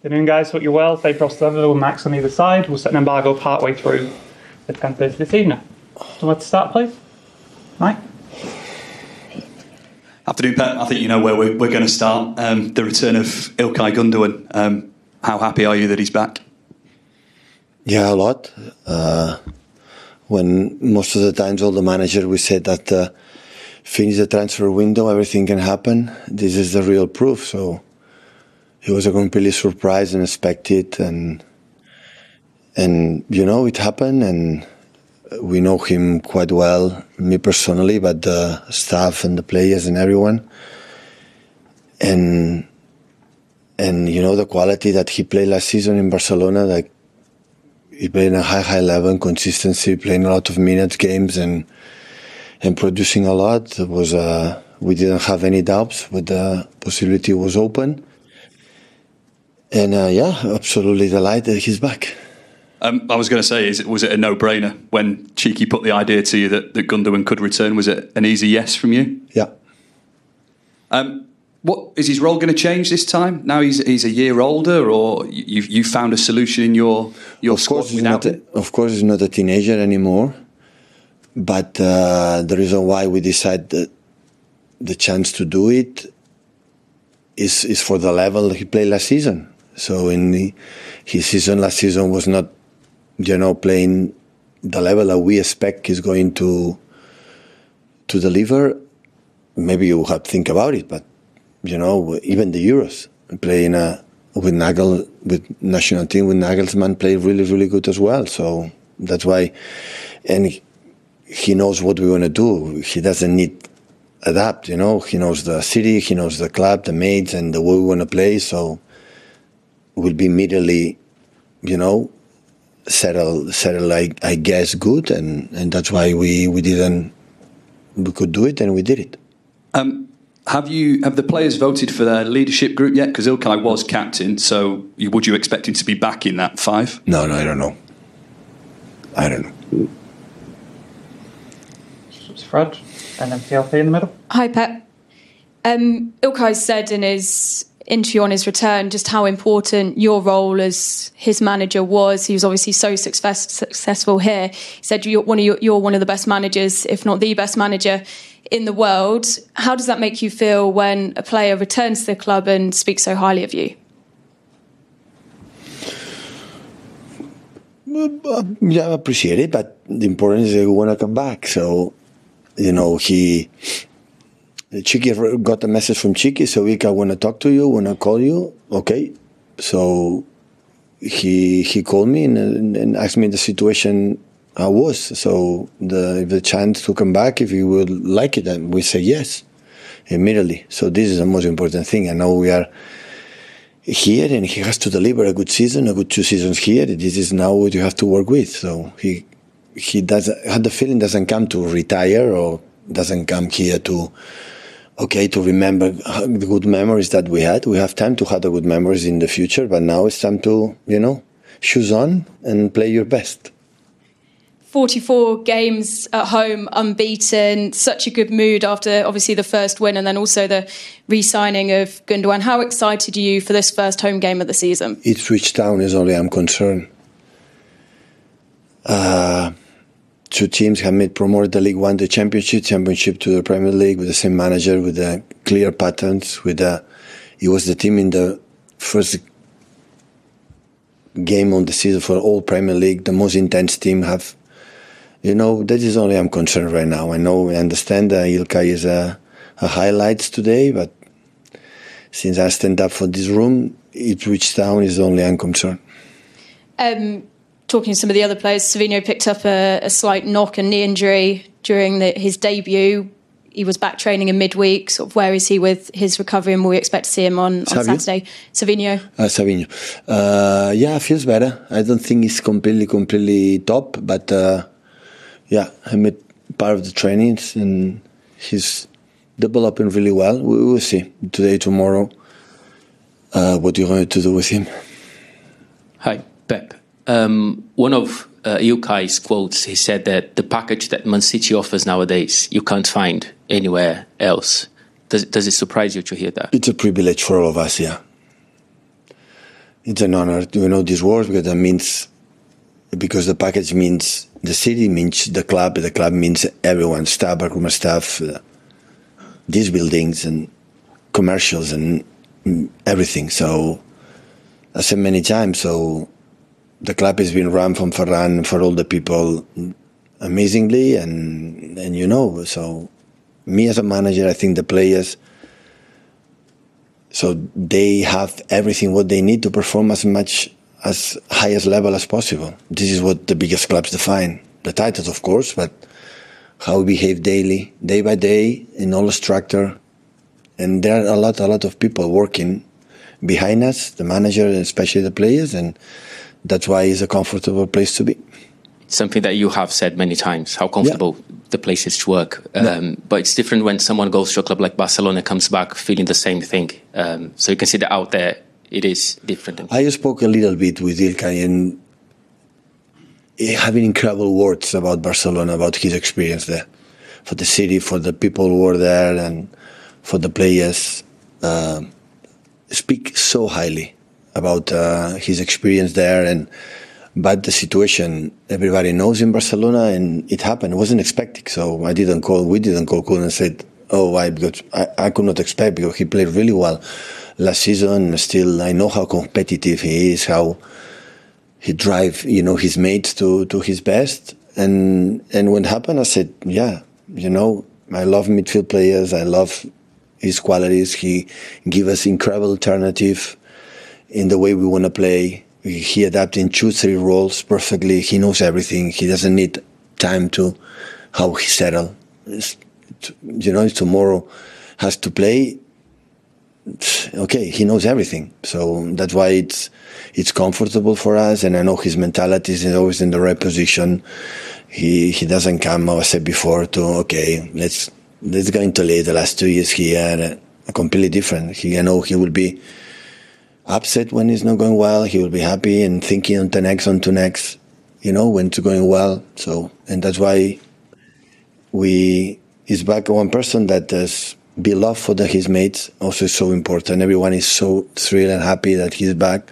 Afternoon, guys. Hope you're well. Dave Frost level with Max on either side. We'll set an embargo partway through the 10:30 this evening. So let's start, please. Mike? Afternoon, Pep. I think you know where we're going to start. The return of Ilkay Gundogan. How happy are you that he's back? Yeah, a lot. When most of the times all the managers, we said that finish the transfer window, everything can happen. This is the real proof. So it was a completely surprise and unexpected, and you know, it happened, and we know him quite well, me personally, but the staff and the players and everyone. And you know, the quality that he played last season in Barcelona, like he played in a high level, consistency, playing a lot of minutes, games, and producing a lot. It was we didn't have any doubts, but the possibility was open. And yeah, absolutely delighted he's back. I was going to say, was it a no-brainer when Cheeky put the idea to you that Gundogan could return? Was it an easy yes from you? Yeah. What is his role going to change this time? Now he's a year older, or you found a solution in your squad without him? Of course, he's not a teenager anymore. But the reason why we decided the chance to do it is for the level he played last season. So in his season last season was not, you know, playing the level that we expect he's going to deliver. Maybe you have to think about it, but you know, even the Euros, playing with national team with Nagelsmann, played really good as well. So that's why, and he knows what we want to do. He doesn't need adapt, you know. He knows the city, he knows the club, the mates, and the way we want to play. So we'll be immediately, you know, settle. I guess good, and that's why we could do it, and we did it. Have the players voted for their leadership group yet? Because Ilkay was captain, so would you expect him to be back in that 5? No, I don't know. It's Fred, and then PLP in the middle. Hi, Pep. Ilkay said in his interview on his return just how important your role as his manager was. He was obviously so successful here. He said you're one of the best managers, if not the best manager in the world. How does that make you feel when a player returns to the club and speaks so highly of you? Yeah, I appreciate it, but the important is that we want to come back. So, you know, Cheeky got a message from Cheeky, so I want to talk to you, want to call you. Okay. So he called me and asked me the situation I was. So if the chance to come back, if he would like it, then we say yes immediately. So this is the most important thing. I know we are here, and he has to deliver a good season, a good 2 seasons here. This is now what you have to work with. So he had the feeling doesn't come to retire or doesn't come here to remember the good memories that we had. We have time to have the good memories in the future, but now it's time to, you know, shoes on and play your best. 44 games at home, unbeaten, such a good mood after obviously the first win and then also the re-signing of Gundogan. How excited are you for this first home game of the season? Ipswich Town is only I'm concerned. 2 teams have made promoted the League One to Championship to the Premier League with the same manager, with the clear patterns. It was the team in the first game of the season for all Premier League, the most intense team have. You know, that is only I'm concerned right now. I understand that Ilkay is a highlights today, but since I stand up for this room, Ipswich Town is only I'm concerned. Talking to some of the other players, Savinho picked up a slight knock and knee injury during his debut. He was back training in midweek. Sort of where is he with his recovery, and will we expect to see him on Saturday? Savinho. Savinho. Yeah, feels better. I don't think he's completely top, but yeah, I made part of the trainings and he's developing really well. We will see today, tomorrow, what you're going to do with him. Hi, Pep. One of Ilkay's quotes, he said that the package that Man City offers nowadays, you can't find anywhere else. Does it surprise you to hear that? It's a privilege for all of us, yeah. It's an honor to know these words because the package means the city, means the club means everyone, staff, backroom staff, these buildings and commercials and everything. So I said many times, so the club has been run from Ferran for all the people amazingly, and so me as a manager, I think the players, so they have everything what they need to perform as highest level as possible. This is what the biggest clubs define. The titles, of course, but how we behave daily, day by day, in all the structure. And there are a lot of people working behind us, the manager, and especially the players, and that's why it's a comfortable place to be. Something that you have said many times, how comfortable the place is to work. But it's different when someone goes to a club like Barcelona, comes back feeling the same thing. So you can see that out there, it is different. I spoke a little bit with Ilkay and having incredible words about Barcelona, about his experience there, for the city, for the people who were there, and for the players. Speak so highly about his experience there, but the situation everybody knows in Barcelona, and it happened. It wasn't expected, so we didn't call Kool and said, "Oh, why?" Because I could not expect, because he played really well last season. Still, I know how competitive he is, how he drive his mates to his best, and when it happened, I said, "Yeah, I love midfield players. I love his qualities. He give us incredible alternative in the way we want to play. He adapted in 2-3 roles perfectly. He knows everything. He doesn't need time to how he settle. Tomorrow has to play. Okay, he knows everything. So that's why it's comfortable for us. And I know his mentality is always in the right position. He doesn't come, as I said before, let's go into the last 2 years here, completely different. I know he will be upset when it's not going well. He will be happy and thinking on to next, when it's going well. So, and that's why he's back one person that has beloved for his mates. Also, is so important. Everyone is so thrilled and happy that he's back.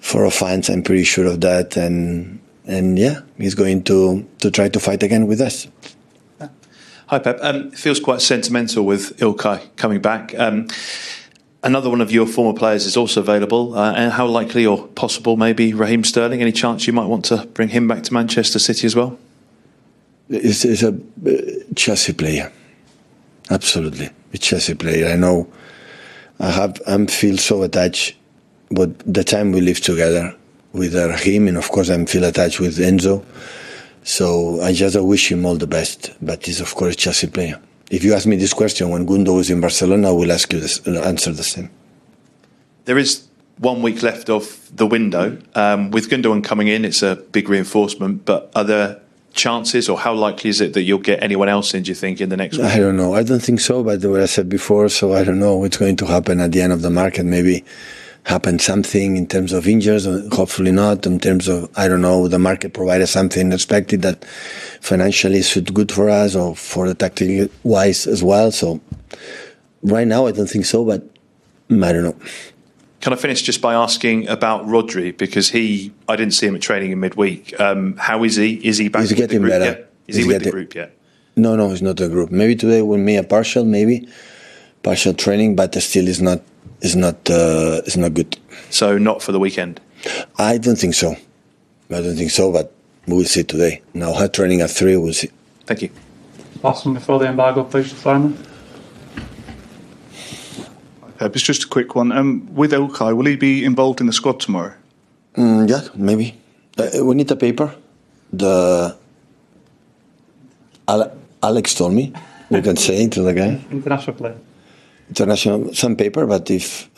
For our fans, I'm pretty sure of that. And yeah, he's going to try to fight again with us. Hi, Pep. It feels quite sentimental with Ilkay coming back. Another one of your former players is also available. And how likely or possible maybe Raheem Sterling? Any chance you might want to bring him back to Manchester City as well? He's a Chelsea player. Absolutely. A Chelsea player. I know I feel so attached with the time we lived together with Raheem, and of course I feel attached with Enzo. So I just wish him all the best. But he's of course a Chelsea player. If you ask me this question when Gundo was in Barcelona, I will ask you answer the same. There is 1 week left of the window. With Gundogan coming in, it's a big reinforcement. But are there chances, or how likely is it that you'll get anyone else in, do you think, in the next week? I don't know. I don't think so, but what I said before, so I don't know what's going to happen at the end of the market. Maybe happen something in terms of injuries, hopefully not. In terms of, I don't know, the market provided something expected that financially is good for us, or for the tactical wise as well. So right now I don't think so, but I don't know. Can I finish just by asking about Rodri? Because I didn't see him at training in midweek. How is he? Is he back with the group yet? Is he with the group yet? No, he's not a group. Maybe today will be a partial training, but still is not good. So not for the weekend? I don't think so, but we will see today. Now her training at 3, we'll see. Thank you. Last one before the embargo, please, Simon. It's just a quick one. With Ilkay, will he be involved in the squad tomorrow? Yeah, maybe. We need a paper. Alex told me. We can say to the guy. International player. International, some paper, but if...